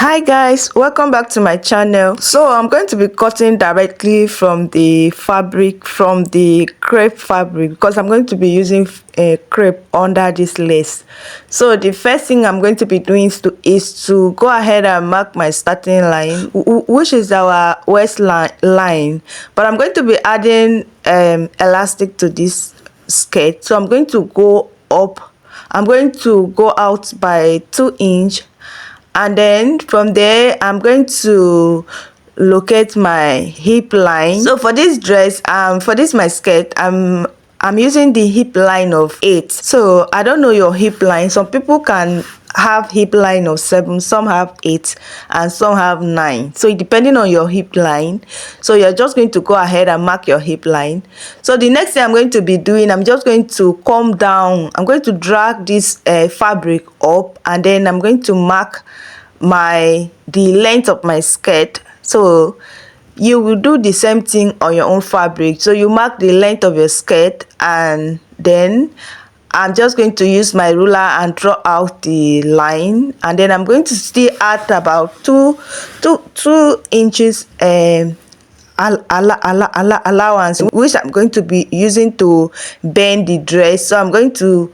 Hi guys, welcome back to my channel. So I'm going to be cutting directly from the fabric, from the crepe fabric, because I'm going to be using a crepe under this lace. So the first thing I'm going to be doing is to go ahead and mark my starting line, which is our waistline line. But I'm going to be adding elastic to this skirt. So I'm going to go up. I'm going to go out by 2 inches, and then from there I'm going to locate my hip line. So for this dress, for this my skirt, I'm using the hip line of 8. So I don't know your hip line. Some people can have hip line of 7, some have 8, and some have 9. So depending on your hip line, so you're just going to go ahead and mark your hip line. So the next thing I'm going to be doing, I'm just going to come down. I'm going to drag this fabric up, and then I'm going to mark the length of my skirt. So you will do the same thing on your own fabric. So you mark the length of your skirt, and then I'm just going to use my ruler and draw out the line, and then I'm going to still add about 2 inches allowance, which I'm going to be using to bend the dress. So I'm going to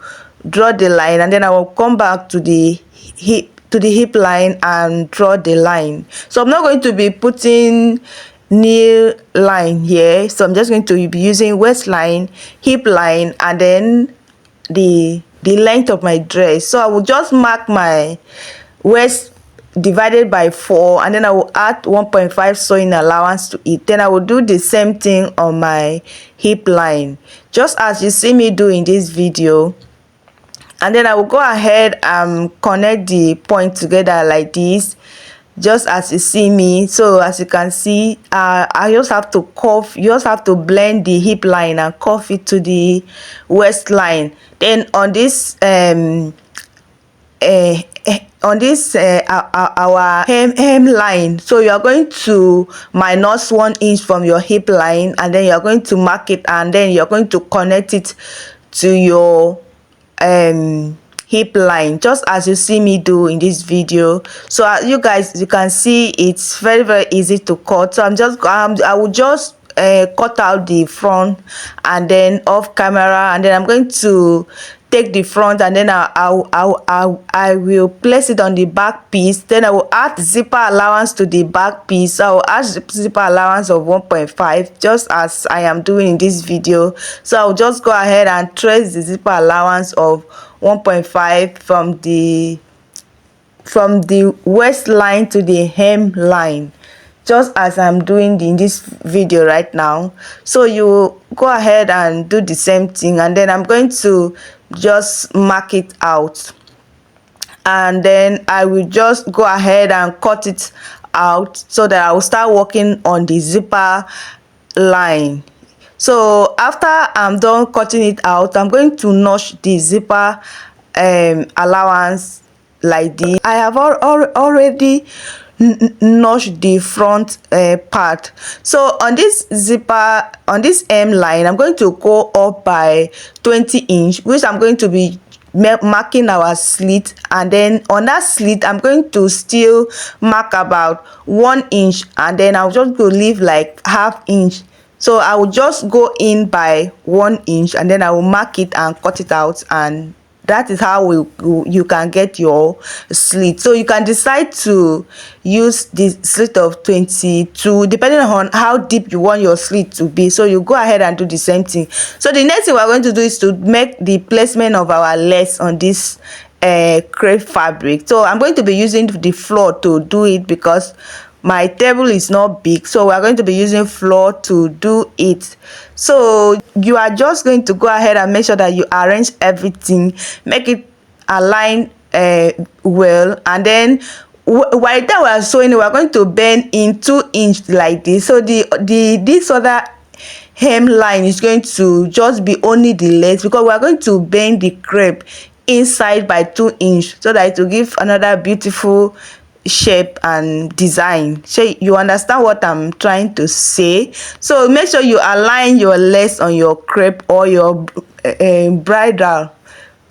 draw the line, and then I will come back to the hip line and draw the line. So I'm not going to be putting knee line here, so I'm just going to be using waistline, hip line, and then the length of my dress. So I will just mark my waist divided by 4, and then I will add 1.5 sewing allowance to it. Then I will do the same thing on my hip line, just as you see me do in this video. And then I will go ahead and connect the point together like this, just as you see me. So as you can see, I just have to curve. You just have to blend the hip line and curve it to the waistline. Then on this our hem line, so you are going to minus 1 inch from your hip line, and then you are going to mark it, and then you're going to connect it to your hip line, just as you see me do in this video. So you can see it's very easy to cut. So I will just cut out the front, and then off camera, and then I'm going to take the front, and then I will place it on the back piece. Then I will add zipper allowance to the back piece. So I will add zipper allowance of 1.5, just as I am doing in this video. So I'll just go ahead and trace the zipper allowance of 1.5 from the waistline to the hem line, just as I'm doing in this video right now. So you go ahead and do the same thing, and then I'm going to just mark it out, and then I will just go ahead and cut it out, so that I will start working on the zipper line. So after I'm done cutting it out, I'm going to notch the zipper allowance like this. I have already notch the front part. So on this zipper, on this hem line, I'm going to go up by 20 inch, which I'm going to be marking our slit, and then on that slit I'm going to still mark about 1 inch, and then I'll just go leave like ½ inch. So I will just go in by 1 inch, and then I will mark it and cut it out, and that is how you can get your slit. So you can decide to use the slit of 22 depending on how deep you want your slit to be. So you go ahead and do the same thing. So the next thing we're going to do is to make the placement of our lace on this crepe fabric. So I'm going to be using the floor to do it, because my table is not big, so we're going to be using floor to do it. So you are just going to go ahead and make sure that you arrange everything, make it align well, and then by the time we are sewing, we are going to bend in 2 inch like this. So this other hem line is going to just be only the lace, because we are going to bend the crepe inside by 2 inch, so that it will give another beautiful shape and design. So you understand what I'm trying to say. So make sure you align your lace on your crepe or your bridal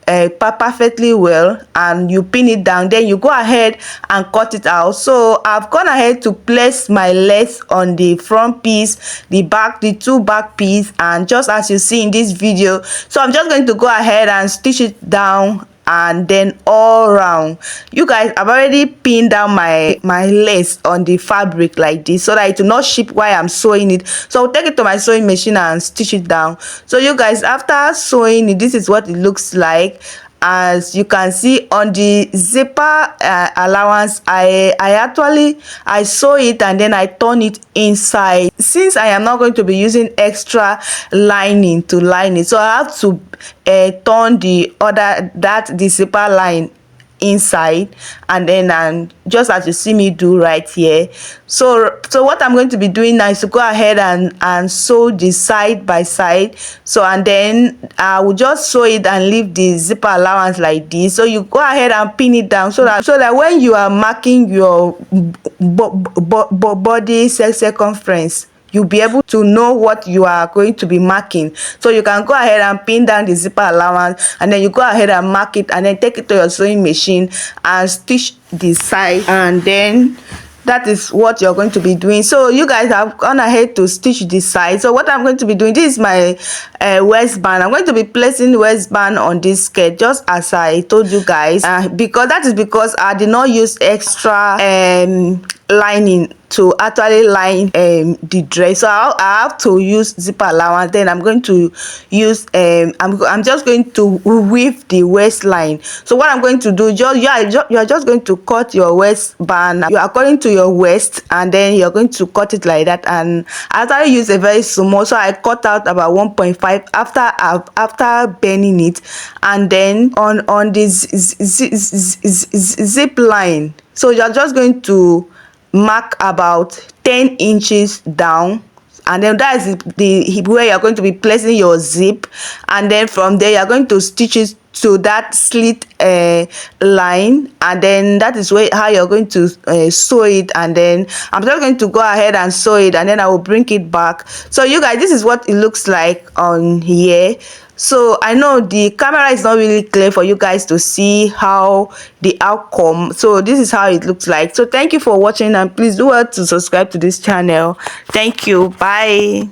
perfectly well, and you pin it down. Then you go ahead and cut it out. So I've gone ahead to place my lace on the front piece, the back, the two back piece, and just as you see in this video. So I'm just going to go ahead and stitch it down, and then all around. You guys, I've already pinned down my lace on the fabric like this, so that it will not ship while I'm sewing it. So I'll take it to my sewing machine and stitch it down. So you guys, after sewing it, this is what it looks like. As you can see on the zipper allowance, I sew it and then I turn it inside. Since I am not going to be using extra lining to line it, so I have to turn the zipper line inside, and then just as you see me do right here. So what I'm going to be doing now is to go ahead and sew the side by side. So and then I will just sew it and leave the zipper allowance like this. So you go ahead and pin it down, so that when you are marking your body circumference, you'll be able to know what you are going to be marking. So you can go ahead and pin down the zipper allowance, and then you go ahead and mark it, and then take it to your sewing machine and stitch the side, and then that is what you're going to be doing. So you guys have gone ahead to stitch the side. So what I'm going to be doing, this is my waistband. I'm going to be placing waistband on this skirt, just as I told you guys, because I did not use extra lining to actually line the dress. So I have to use zipper allowance. Then I'm going to use I'm just going to weave the waistline. So what I'm going to do, you are just going to cut your waistband according to your waist, and then you're going to cut it like that. And I actually use a very small, so I cut out about 1.5 after bending it, and then on this zip line. So you're just going to mark about 10 inches down, and then that is the where you're going to be placing your zip, and then from there you're going to stitch it to that slit line, and then that is how you're going to sew it. And then I'm just going to go ahead and sew it, and then I will bring it back. So you guys, this is what it looks like on here. So I know the camera is not really clear for you guys to see how the outcome. So this is how it looks like. So thank you for watching, and please do well to subscribe to this channel. Thank you. Bye.